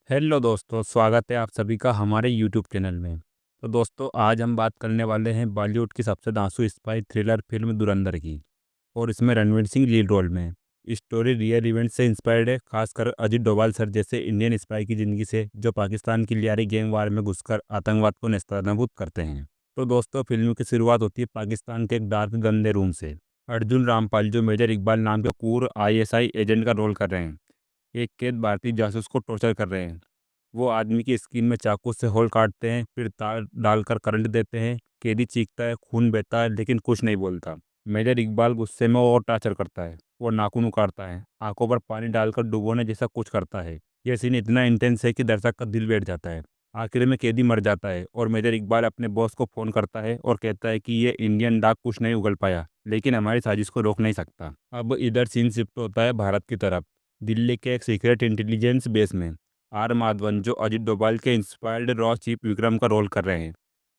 Hello दोस्तों, स्वागत है आप सभी का हमारे यूट्यूब चैनल में। तो दोस्तों, आज हम बात करने वाले हैं बॉलीवुड की सबसे धांसू स्पाई थ्रिलर फिल्म धुरंधर की। और इसमें रणवीर सिंह लीड रोल में है। स्टोरी रियल इवेंट से इंस्पायर्ड है, खासकर अजित डोभाल सर जैसे इंडियन स्पाई की ज़िंदगी से, जो पाकिस्तान की लियारी गैंग वार में घुसकर आतंकवाद को नेस्तनाबूद करते हैं। तो दोस्तों, फिल्म की शुरुआत होती है पाकिस्तान के एक डार्क गंदे रूम से। अर्जुन रामपाल, जो मेजर इकबाल नाम के पूर्व ISI एजेंट का रोल कर रहे हैं, एक कैद भारतीय जासूस को टॉर्चर कर रहे हैं। वो आदमी की स्किन में चाकू से होल काटते हैं, फिर तार डालकर करंट देते हैं। कैदी चीखता है, खून बहता है, लेकिन कुछ नहीं बोलता। मेजर इकबाल गुस्से में और टार्चर करता है। वो नाखून उखाड़ता है, आंखों पर पानी डालकर डुबोने जैसा कुछ करता है। यह सीन इतना इंटेंस है कि दर्शक का दिल बैठ जाता है। आखिर में कैदी मर जाता है और मेजर इकबाल अपने बॉस को फ़ोन करता है और कहता है कि ये इंडियन डाक कुछ नहीं उगल पाया, लेकिन हमारी साजिश को रोक नहीं सकता। अब इधर सीन शिफ्ट होता है भारत की तरफ। दिल्ली के एक सीक्रेट इंटेलिजेंस बेस में आर माधवन, जो अजित डोभाल के इंस्पायर्ड रॉ चीफ विक्रम का रोल कर रहे हैं,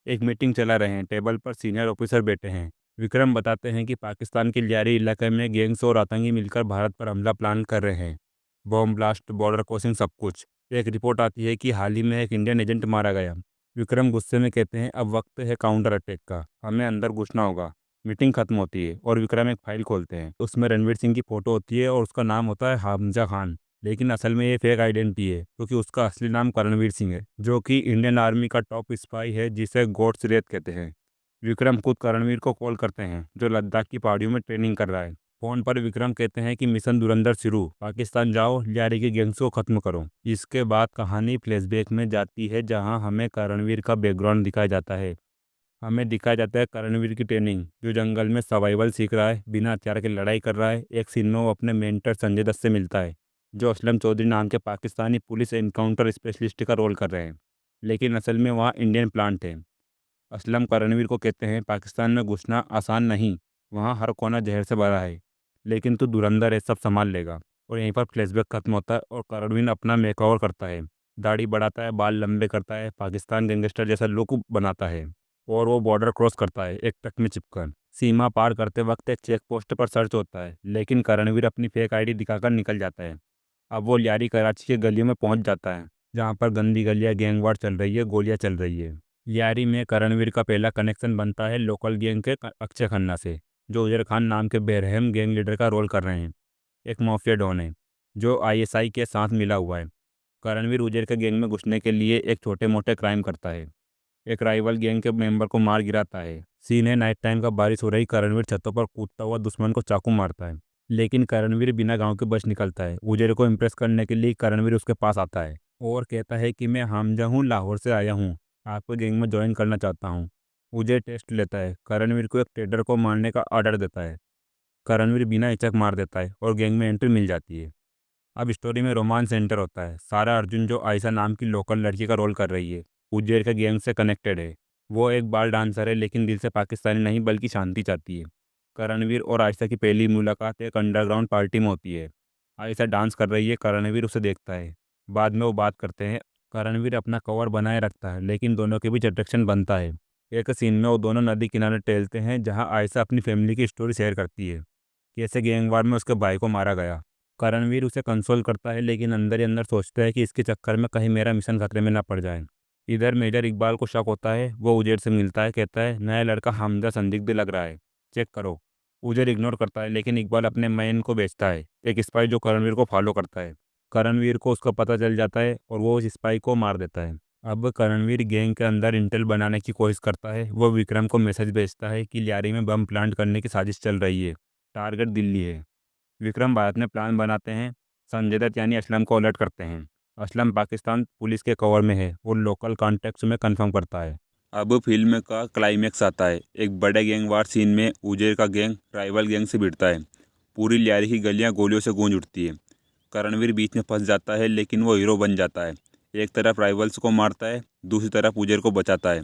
एक मीटिंग चला रहे हैं। टेबल पर सीनियर ऑफिसर बैठे हैं। विक्रम बताते हैं कि पाकिस्तान के लियारी इलाके में गैंग्स और आतंकी मिलकर भारत पर हमला प्लान कर रहे हैं। बॉम्ब ब्लास्ट, बॉर्डर क्रॉसिंग, सब कुछ। एक रिपोर्ट आती है कि हाल ही में एक इंडियन एजेंट मारा गया। विक्रम गुस्से में कहते हैं, अब वक्त है काउंटर अटैक का, हमें अंदर घुसना होगा। मीटिंग खत्म होती है और विक्रम एक फाइल खोलते हैं। उसमें रणवीर सिंह की फोटो होती है और उसका नाम होता है हमजा खान। लेकिन असल में ये फेक आइडेंटिटी है, क्योंकि उसका असली नाम करणवीर सिंह है, जो कि इंडियन आर्मी का टॉप स्पाई है, जिसे गॉड्स रेत कहते हैं। विक्रम खुद करणवीर को कॉल करते हैं, जो लद्दाख की पहाड़ियों में ट्रेनिंग कर रहा है। फोन पर विक्रम कहते हैं कि मिशन धुरंधर शुरू, पाकिस्तान जाओ, लियारी के गैंग्स को खत्म करो। इसके बाद कहानी फ्लैशबैक में जाती है, जहां हमें करणवीर का बैकग्राउंड दिखाया जाता है। हमें दिखाया जाता है करणवीर की ट्रेनिंग, जो जंगल में सर्वाइवल सीख रहा है, बिना हथियार के लड़ाई कर रहा है। एक सीन में वो अपने मेंटर संजय दत्त से मिलता है, जो असलम चौधरी नाम के पाकिस्तानी पुलिस एनकाउंटर स्पेशलिस्ट का रोल कर रहे हैं, लेकिन असल में वहाँ इंडियन प्लांट है। असलम करणवीर को कहते हैं, पाकिस्तान में घुसना आसान नहीं, वहाँ हर कोना जहर से भरा है, लेकिन तू धुरंधर है, सब संभाल लेगा। और यहीं पर फ्लैशबैक खत्म होता है और करणवीर अपना मेकओवर करता है। दाढ़ी बढ़ाता है, बाल लंबे करता है, पाकिस्तान गैंगस्टर जैसा लुक बनाता है। और वो बॉर्डर क्रॉस करता है एक ट्रक में चिपकर। सीमा पार करते वक्त एक चेक पोस्ट पर सर्च होता है, लेकिन करणवीर अपनी फेक आईडी दिखाकर निकल जाता है। अब वो लियारी कराची के गलियों में पहुंच जाता है, जहां पर गंदी गलियां, गैंगवार चल रही है, गोलियां चल रही है। लियारी में करणवीर का पहला कनेक्शन बनता है लोकल गैंग के अक्षय खन्ना से, जो उजैर खान नाम के बेरहम गैंग लीडर का रोल कर रहे हैं। एक माफिया डॉन है, जो ISI के साथ मिला हुआ है। करणवीर उजैर के गैंग में घुसने के लिए एक छोटे मोटे क्राइम करता है, एक राइवल गैंग के मेंबर को मार गिराता है। सीन है नाइट टाइम का, बारिश हो रही, करणवीर छतों पर कूदता हुआ दुश्मन को चाकू मारता है। लेकिन करणवीर बिना गांव के बच निकलता है। उजेर को इम्प्रेस करने के लिए करणवीर उसके पास आता है और कहता है कि मैं हामजा हूँ, लाहौर से आया हूँ, आपको गैंग में ज्वाइन करना चाहता हूँ। उजेर टेस्ट लेता है, करणवीर को एक ट्रेडर को मारने का ऑर्डर देता है। करणवीर बिना हिचक मार देता है और गैंग में एंट्री मिल जाती है। अब स्टोरी में रोमांस एंटर होता है। सारा अर्जुन, जो आयशा नाम की लोकल लड़की का रोल कर रही है, उज्जैन के गैंग से कनेक्टेड है। वो एक बाल डांसर है, लेकिन दिल से पाकिस्तानी नहीं बल्कि शांति चाहती है। करणवीर और आयशा की पहली मुलाकात एक अंडरग्राउंड पार्टी में होती है। आयशा डांस कर रही है, करणवीर उसे देखता है। बाद में वो बात करते हैं। करणवीर अपना कवर बनाए रखता है, लेकिन दोनों के बीच अट्रैक्शन बनता है। एक सीन में वो दोनों नदी किनारे टहलते हैं, जहाँ आयशा अपनी फैमिली की स्टोरी शेयर करती है, कैसे गैंगवार में उसके भाई को मारा गया। करणवीर उसे कंसोल करता है, लेकिन अंदर ही अंदर सोचता है कि इसके चक्कर में कहीं मेरा मिशन खतरे में ना पड़ जाए। इधर मेजर इकबाल को शक होता है। वो उजेर से मिलता है, कहता है नया लड़का हमजा संदिग्ध लग रहा है, चेक करो। उजेर इग्नोर करता है, लेकिन इकबाल अपने मैन को बेचता है, एक स्पाई जो करणवीर को फॉलो करता है। करणवीर को उसका पता चल जाता है और वो उस स्पाई को मार देता है। अब करणवीर गैंग के अंदर इंटेल बनाने की कोशिश करता है। वो विक्रम को मैसेज भेजता है कि लियारी में बम प्लांट करने की साजिश चल रही है, टारगेट दिल्ली है। विक्रम भारत में प्लान बनाते हैं। संजय दत्त यानी असलम को अलर्ट करते हैं। असलम पाकिस्तान पुलिस के कवर में है और लोकल कॉन्टेक्ट्स में कंफर्म करता है। अब फिल्म का क्लाइमेक्स आता है। एक बड़े गैंग वार सीन में उजेर का गैंग राइवल गैंग से भिड़ता है। पूरी लियारी की गलियां गोलियों से गूंज उठती है। करणवीर बीच में फंस जाता है, लेकिन वो हीरो बन जाता है। एक तरफ राइवल्स को मारता है, दूसरी तरफ उजेर को बचाता है।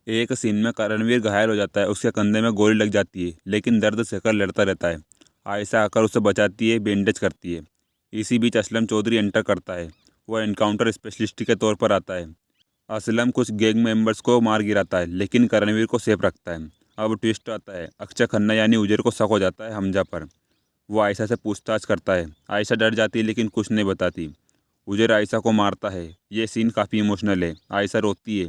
एक सीन में करणवीर घायल हो जाता है, उसके कंधे में गोली लग जाती है, लेकिन दर्द सहकर लड़ता रहता है। आयशा आकर उसे बचाती है, बैंडेज करती है। इसी बीच असलम चौधरी एंटर करता है। वह एनकाउंटर स्पेशलिस्ट के तौर पर आता है। असलम कुछ गैंग मेंबर्स को मार गिराता है, लेकिन करणवीर को सेफ रखता है। अब ट्विस्ट आता है। अक्षय खन्ना यानी उजेर को शक हो जाता है हमजा पर। वो आयशा से पूछताछ करता है। आयशा डर जाती है, लेकिन कुछ नहीं बताती। उजैर आयशा को मारता है। ये सीन काफ़ी इमोशनल है। आयशा रोती है।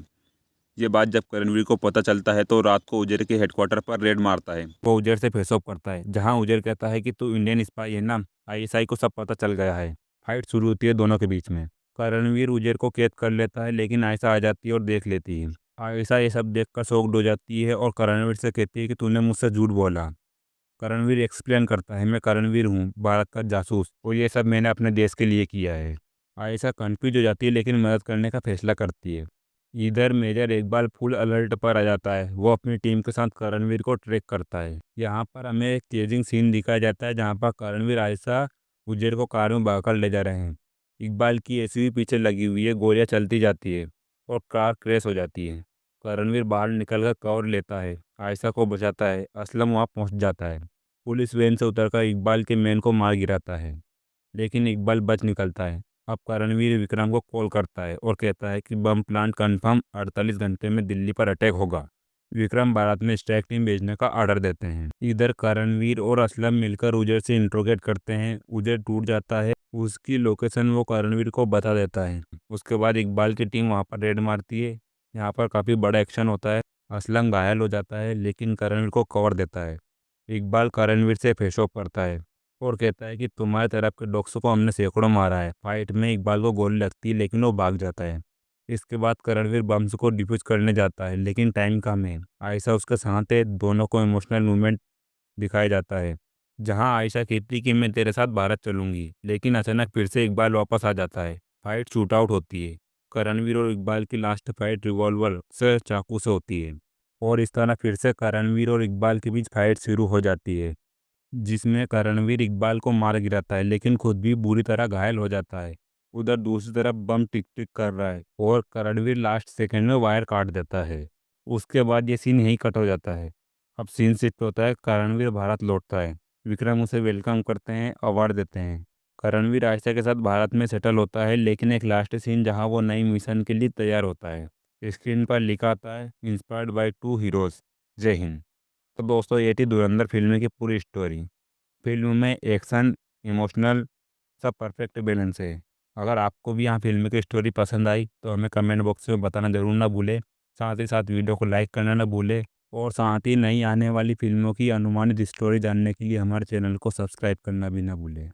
ये बात जब करणवीर को पता चलता है तो रात को उजैर के हेडक्वार्टर पर रेड मारता है। वो उजैर से फेस ऑफ करता है, जहां उजैर कहता है कि तू इंडियन स्पाई है ना। आईएसआई को सब पता चल गया है। फाइट शुरू होती है दोनों के बीच में। करणवीर उजैर को कैद कर लेता है, लेकिन आयशा आ जाती है और देख लेती है। आयशा ये सब देखकर शॉक्ड हो जाती है और करणवीर से कहती है कि तूने मुझसे झूठ बोला। करणवीर एक्सप्लेन करता है, मैं करणवीर हूँ, भारत का जासूस, और ये सब मैंने अपने देश के लिए किया है। आयशा कंफ्यूज हो जाती है, लेकिन मदद करने का फैसला करती है। इधर मेजर इकबाल फुल अलर्ट पर आ जाता है। वो अपनी टीम के साथ करणवीर को ट्रैक करता है। यहाँ पर हमें एक चेजिंग सीन दिखाया जाता है, जहाँ पर करणवीर आयशा उजैर को कार में बहाकर ले जा रहे हैं। इकबाल की एसयूवी पीछे लगी हुई है, गोलियां चलती जाती है और कार क्रैश हो जाती है। करणवीर बाहर निकलकर कवर लेता है, आयशा को बचाता है। असलम वहाँ पहुँच जाता है। पुलिस वैन से उतरकर इकबाल के मैन को मार गिराता है, लेकिन इकबाल बच निकलता है। अब करणवीर विक्रम को कॉल करता है और कहता है कि बम प्लांट कंफर्म 48 घंटे में दिल्ली पर अटैक होगा। विक्रम भारत में स्ट्राइक टीम भेजने का ऑर्डर देते हैं। इधर करणवीर और असलम मिलकर उजैर से इंट्रोगेट करते हैं। उजैर टूट जाता है। उसकी लोकेशन वो करणवीर को बता देता है। उसके बाद इकबाल की टीम वहाँ पर रेड मारती है। यहाँ पर काफ़ी बड़ा एक्शन होता है। असलम घायल हो जाता है, लेकिन करणवीर को कवर देता है। इकबाल करणवीर से फेस ऑफ करता है और कहता है कि तुम्हारे तरफ के डॉक्स को हमने सैकड़ों मारा है। फाइट में इकबाल को गोली लगती है, लेकिन वो भाग जाता है। इसके बाद करणवीर बम्स को डिफ्यूज करने जाता है, लेकिन टाइम कम है। आयशा उसके साथ है। दोनों को इमोशनल मूवमेंट दिखाया जाता है, जहां आयशा कहती है कि मैं तेरे साथ भारत चलूंगी, लेकिन अचानक फिर से इकबाल वापस आ जाता है। फाइट शूट आउट होती है। करणवीर और इकबाल की लास्ट फाइट रिवॉल्वर से चाकू से होती है, और इस तरह फिर से करणवीर और इकबाल के बीच फाइट शुरू हो जाती है, जिसमें करणवीर इकबाल को मार गिराता है, लेकिन खुद भी बुरी तरह घायल हो जाता है। उधर दूसरी तरफ बम टिक टिक कर रहा है और करणवीर लास्ट सेकंड में वायर काट देता है। उसके बाद ये सीन यहीं कट हो जाता है। अब सीन शिफ्ट होता है। करणवीर भारत लौटता है। विक्रम उसे वेलकम करते हैं, अवार्ड देते हैं। करणवीर आयशा के साथ भारत में सेटल होता है, लेकिन एक लास्ट सीन जहां वो नई मिशन के लिए तैयार होता है। स्क्रीन पर लिखा आता है, इंस्पायर्ड बाय टू हीरोज। जय हिंद। तो दोस्तों, ये थी धुरंधर फिल्म की पूरी स्टोरी। फिल्म में एक्शन, इमोशनल, सब परफेक्ट बैलेंस है। अगर आपको भी यहाँ फिल्म की स्टोरी पसंद आई तो हमें कमेंट बॉक्स में बताना ज़रूर ना भूलें। साथ ही साथ वीडियो को लाइक करना ना भूलें, और साथ ही नई आने वाली फिल्मों की अनुमानित स्टोरी जानने के लिए हमारे चैनल को सब्सक्राइब करना भी ना भूलें।